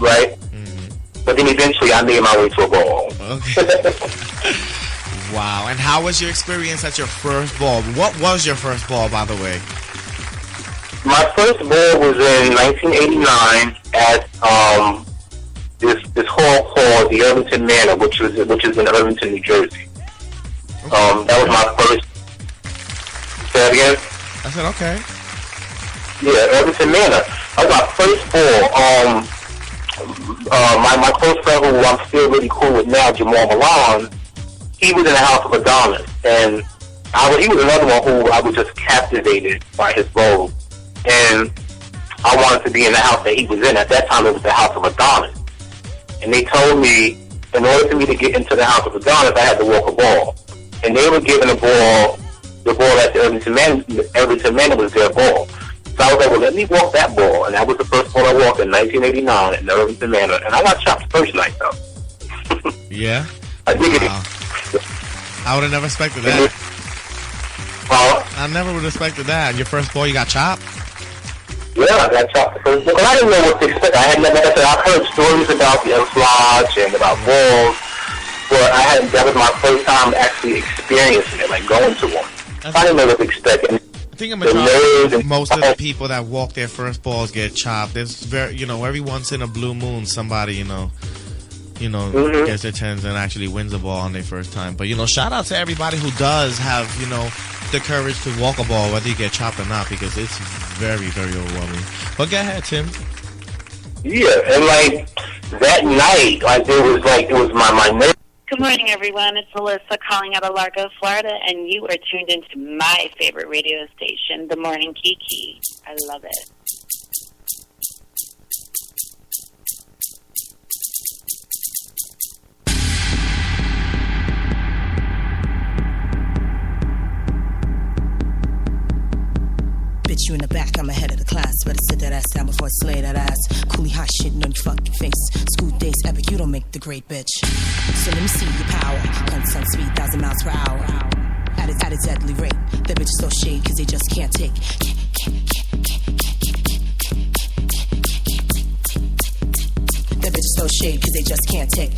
right?
Mm-hmm.
But then eventually I made my way to a ball.
Okay. Wow, and how was your experience at your first ball? What was your first ball, by the way?
My first ball was in 1989 at this hall called the Irvington Manor, which is in Irvington, New Jersey. That was my first. Say that again?
I said okay.
Yeah, Irvington Manor. That was my first ball. My close friend, who I'm still really cool with now, Jamal Milan, he was in the House of Adonis, and he was another one who I was just captivated by his vogue. And I wanted to be in the house that he was in. At that time, it was the House of Adonis. And they told me, in order for me to get into the House of Adonis, I had to walk a ball. And they were giving the ball at the Irvington Manor was their ball. So I was like, well, let me walk that ball. And that was the first ball I walked in 1989 in the Irvington Manor. And I got chopped the first night, though.
Yeah?
I think
wow. I would have never expected that. I never would have expected that. Your first ball, you got chopped?
Yeah, I got chopped the first ball. Because I didn't know what to expect. I've heard stories about the Elks Lodge and about balls, but that was my first time actually experiencing it, like going to one. I didn't know what to expect.
I think most of the people that walk their first balls get chopped. There's every once in a blue moon, somebody,
Mm-hmm.
gets their tens and actually wins a ball on their first time. But, shout out to everybody who does have, the courage to walk a ball, whether you get chopped or not, because it's very, very overwhelming. But go ahead, Tim.
Yeah, and like that night, like it was my nerves
Good morning, everyone. It's Melissa calling out of Largo, Florida, and you are tuned into my favorite radio station, The Morning Kiki. I love it.
Bitch, you in the back, I'm ahead of the class. Better sit that ass down before I slay that ass. Coolie hot shitting on your fucking face. School days epic, you don't make the grade, bitch. So let me see your power. Guns on speed, 1,000 miles per hour. At a deadly rate. The bitches throw shade cause they just can't take. The bitches throw shade cause they just can't take.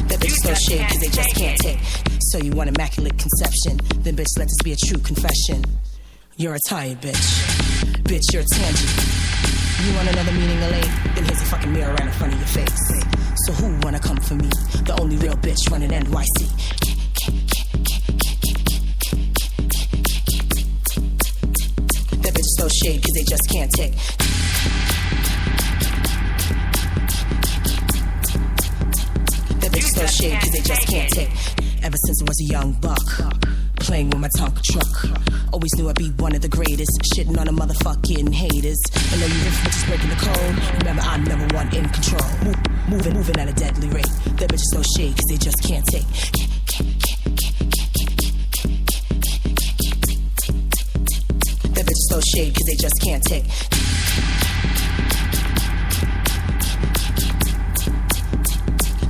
The bitches throw shade cause they just can't take. So you want immaculate conception, then bitch let this be a true confession. You're a tired bitch. Bitch, you're a tangent. You want another meaning of late? Then here's a fucking mirror right in front of your face. So who wanna come for me? The only real bitch running NYC. That bitch throw shade cause they just can't take. That bitch throw shade cause they just can't take. Ever since I was a young buck, playing with my Tonka truck. Always knew I'd be one of the greatest, shitting on the motherfucking haters. And though you rich bitches breaking the code, remember I'm number one in control. Moving at a deadly rate. That bitches throw shade cause they just can't take. That bitches throw shade cause they just can't take.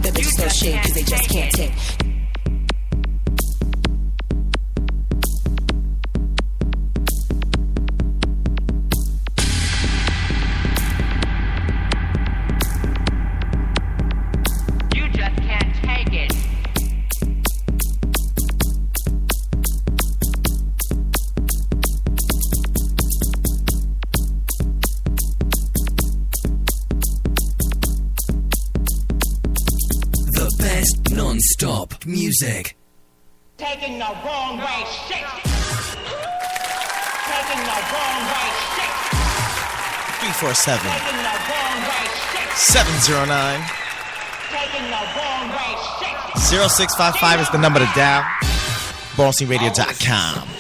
That bitches throw shade cause they just can't take.
Non-stop music.
Taking the wrong way, shit. Taking the wrong way, shit.
347
Taking the wrong way, shit.
709
Taking the wrong way, shit.
0655 is the number to dial. BallsingRadio.com.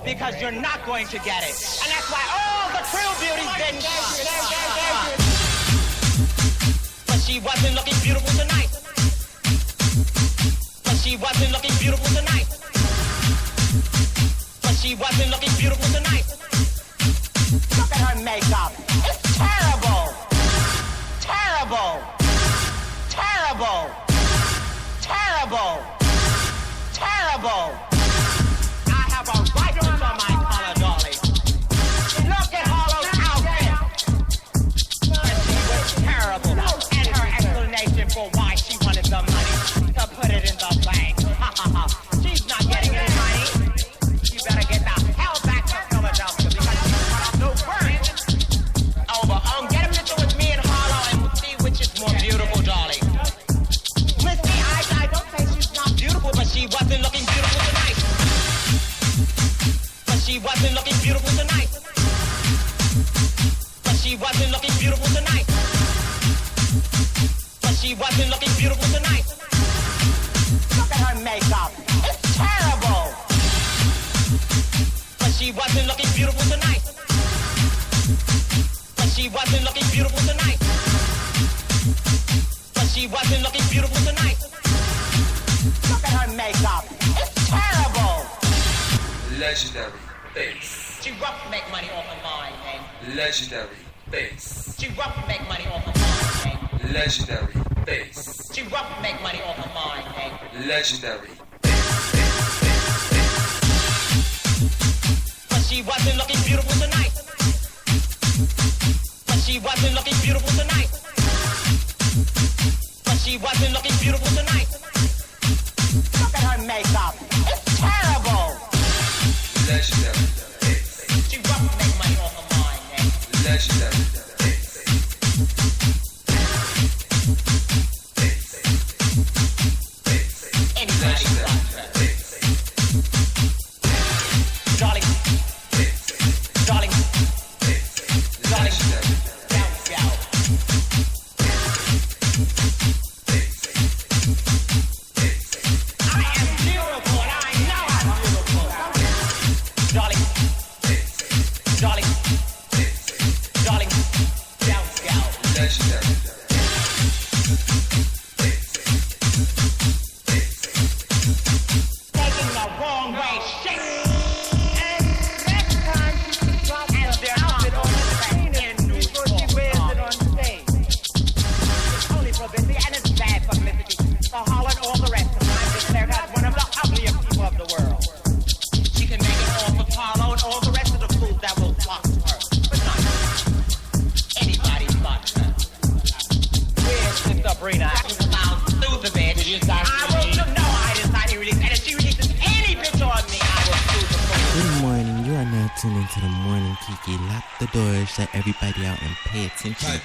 Because you're not going to get it. And that's why all the true beauties didn't get. But she wasn't looking beautiful tonight. But she wasn't looking beautiful tonight. But she wasn't looking beautiful tonight. Look at her makeup. It's terrible. Terrible. Terrible. Terrible. Terrible. She wasn't looking beautiful tonight. Look at her makeup. beautiful tonight. But she wasn't looking beautiful tonight. But she wasn't looking beautiful tonight. Look at her makeup. It's terrible.
Legendary bass.
She rough to make money off of mine, man.
Legendary bass.
She rough to make money off of mine, man.
Legendary bass.
She rough to make money off of mine, man.
Legendary.
But she wasn't looking beautiful tonight. But she wasn't looking beautiful tonight. But she wasn't looking beautiful tonight. Look at her makeup. It's terrible.
Legendary.
She rough to make money off of mine, man.
Legendary.
Anybody but her. Darling. Darling. Darling. Bounce out. I am beautiful and I know I'm beautiful. Darling. Darling. Darling. Bounce out.
Legendary.
Taking the wrong way, shit. And next time she can drop the outfit on the screen before she wears it on stage. It's only publicity and it's bad publicity for Holland and all the rest of them. I'm declared as one of the ugliest people of the world. She can make it all for Paulo and all the rest of the fools that will flock to her. But not anybody but her. Where's Sister Sabrina? I found through the bed. I will no, I decided to release. And if she releases any bitch on me, I will sue the fool.
Good morning. You are now tuned into the morning Kiki. Lock the doors, let everybody out, and pay attention.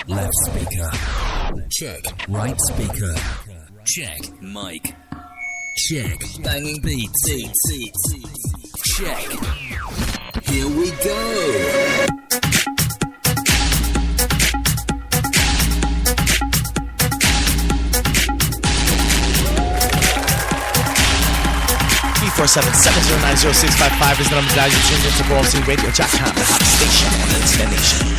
Left speaker. Check. Right speaker. Check. Mic. Check. Banging beats. Check. Here we go.
.477090655 is the number to dial. You tuned into BallsingRadio.com, the hottest station on the internet nation.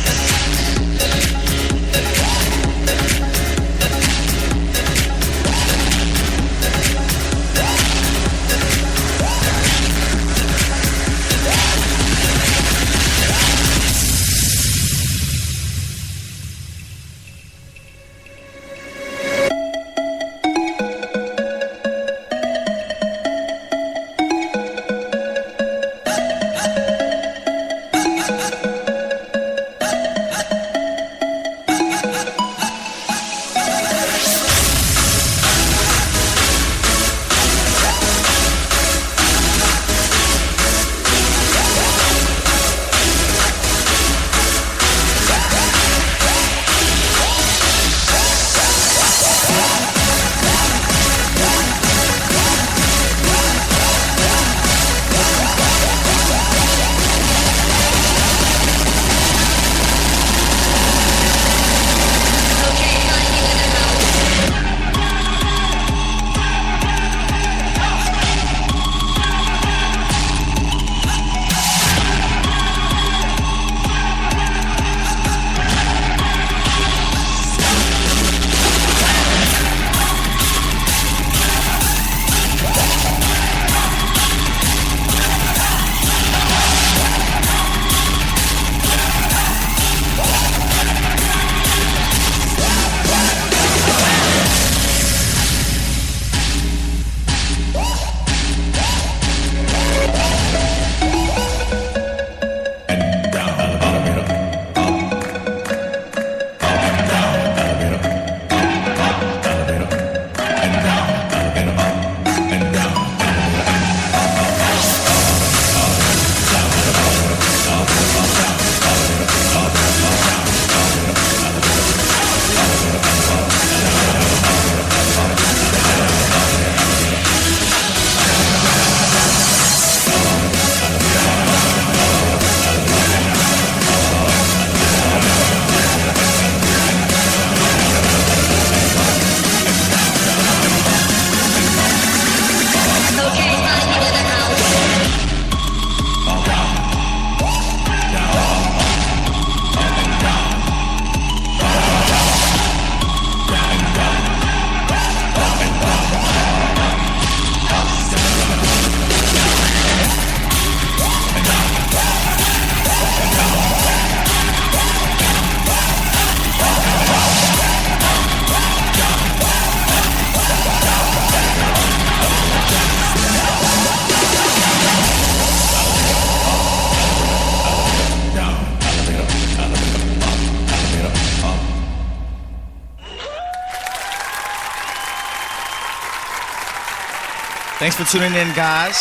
Thanks for tuning in, guys.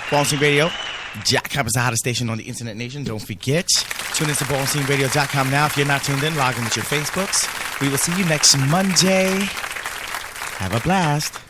Ballsing Radio. Jack is the hottest station on the internet nation. Don't forget, tune into BallsingRadio.com now. If you're not tuned in, log in with your Facebooks. We will see you next Monday. Have a blast.